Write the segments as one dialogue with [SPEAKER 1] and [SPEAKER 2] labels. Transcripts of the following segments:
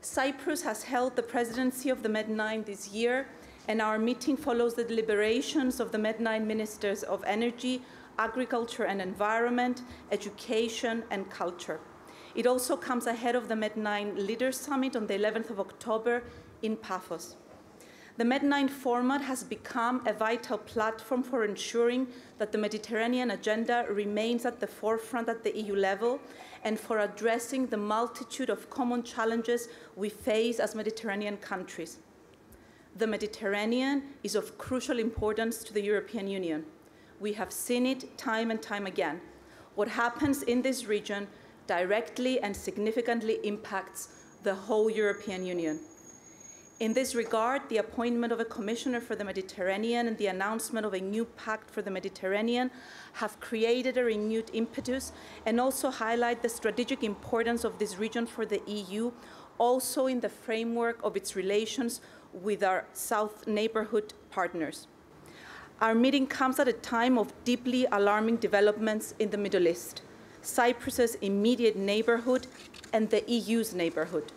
[SPEAKER 1] Cyprus has held the presidency of the MED9 this year, and our meeting follows the deliberations of the MED9 Ministers of Energy, Agriculture and Environment, Education and Culture. It also comes ahead of the MED9 Leaders Summit on the 11th of October in Paphos. The MED9 format has become a vital platform for ensuring that the Mediterranean agenda remains at the forefront at the EU level and for addressing the multitude of common challenges we face as Mediterranean countries. The Mediterranean is of crucial importance to the European Union. We have seen it time and time again. What happens in this region directly and significantly impacts the whole European Union. In this regard, the appointment of a commissioner for the Mediterranean and the announcement of a new pact for the Mediterranean have created a renewed impetus and also highlight the strategic importance of this region for the EU, also in the framework of its relations with our South neighborhood partners. Our meeting comes at a time of deeply alarming developments in the Middle East, Cyprus's immediate neighborhood and the EU's neighborhood.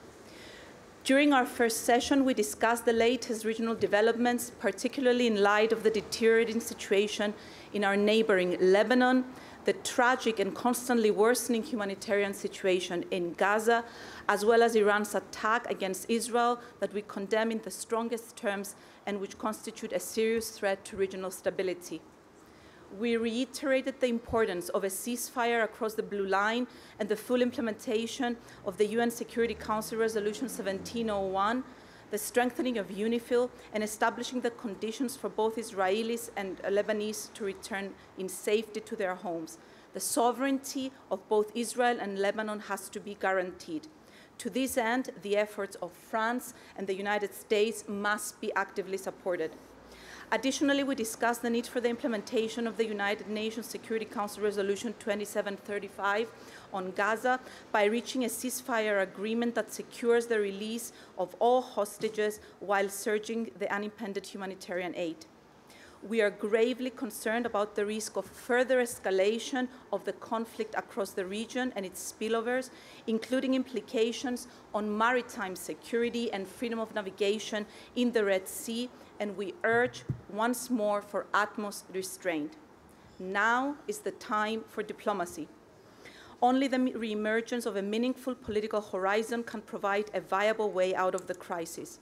[SPEAKER 1] During our first session, we discussed the latest regional developments, particularly in light of the deteriorating situation in our neighboring Lebanon, the tragic and constantly worsening humanitarian situation in Gaza, as well as Iran's attack against Israel that we condemn in the strongest terms and which constitute a serious threat to regional stability. We reiterated the importance of a ceasefire across the Blue Line and the full implementation of the UN Security Council Resolution 1701, the strengthening of UNIFIL, and establishing the conditions for both Israelis and Lebanese to return in safety to their homes. The sovereignty of both Israel and Lebanon has to be guaranteed. To this end, the efforts of France and the United States must be actively supported. Additionally, we discussed the need for the implementation of the United Nations Security Council Resolution 2735 on Gaza by reaching a ceasefire agreement that secures the release of all hostages while surging the unimpeded humanitarian aid. We are gravely concerned about the risk of further escalation of the conflict across the region and its spillovers, including implications on maritime security and freedom of navigation in the Red Sea, and we urge once more for utmost restraint. Now is the time for diplomacy. Only the re-emergence of a meaningful political horizon can provide a viable way out of the crisis.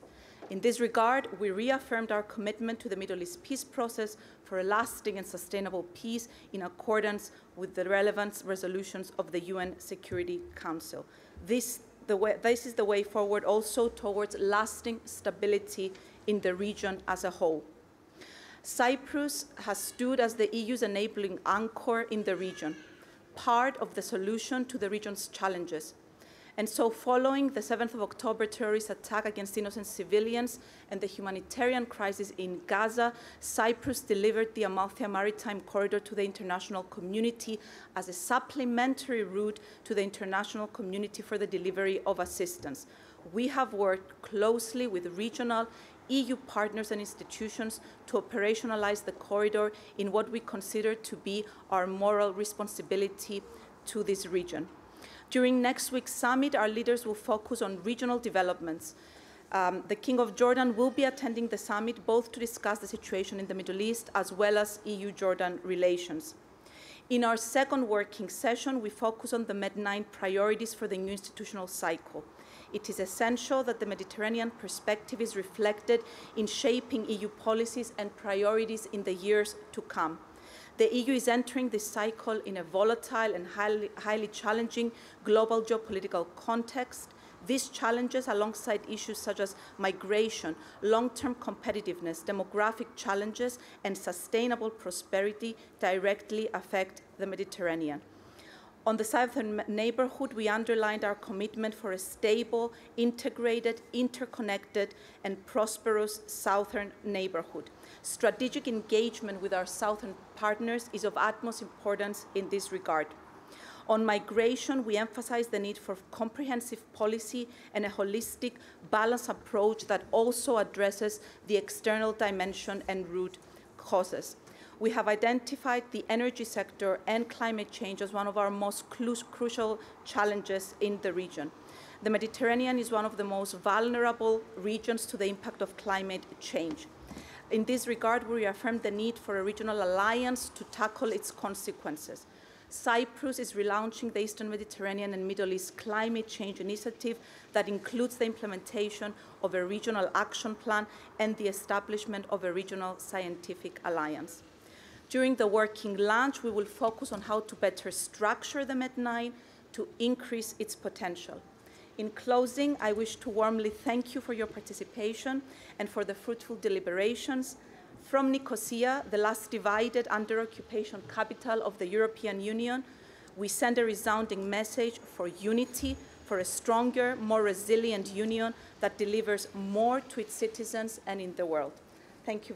[SPEAKER 1] In this regard, we reaffirmed our commitment to the Middle East peace process for a lasting and sustainable peace in accordance with the relevant resolutions of the UN Security Council. This is the way forward also towards lasting stability in the region as a whole. Cyprus has stood as the EU's enabling anchor in the region, part of the solution to the region's challenges. And so following the 7th of October terrorist attack against innocent civilians and the humanitarian crisis in Gaza, Cyprus delivered the Amalthea Maritime Corridor to the international community as a supplementary route to the international community for the delivery of assistance. We have worked closely with regional EU partners and institutions to operationalize the corridor in what we consider to be our moral responsibility to this region. During next week's summit, our leaders will focus on regional developments. The King of Jordan will be attending the summit both to discuss the situation in the Middle East as well as EU-Jordan relations. In our second working session, we focus on the MED9 priorities for the new institutional cycle. It is essential that the Mediterranean perspective is reflected in shaping EU policies and priorities in the years to come. The EU is entering this cycle in a volatile and highly challenging global geopolitical context. These challenges, alongside issues such as migration, long-term competitiveness, demographic challenges, and sustainable prosperity, directly affect the Mediterranean. On the southern neighborhood, we underlined our commitment for a stable, integrated, interconnected, and prosperous southern neighborhood. Strategic engagement with our southern partners is of utmost importance in this regard. On migration, we emphasize the need for comprehensive policy and a holistic, balanced approach that also addresses the external dimension and root causes. We have identified the energy sector and climate change as one of our most crucial challenges in the region. The Mediterranean is one of the most vulnerable regions to the impact of climate change. In this regard, we reaffirm the need for a regional alliance to tackle its consequences. Cyprus is relaunching the Eastern Mediterranean and Middle East Climate Change Initiative that includes the implementation of a regional action plan and the establishment of a regional scientific alliance. During the working lunch, we will focus on how to better structure the MED9 to increase its potential. In closing, I wish to warmly thank you for your participation and for the fruitful deliberations. From Nicosia, the last divided under-occupation capital of the European Union, we send a resounding message for unity, for a stronger, more resilient union that delivers more to its citizens and in the world. Thank you.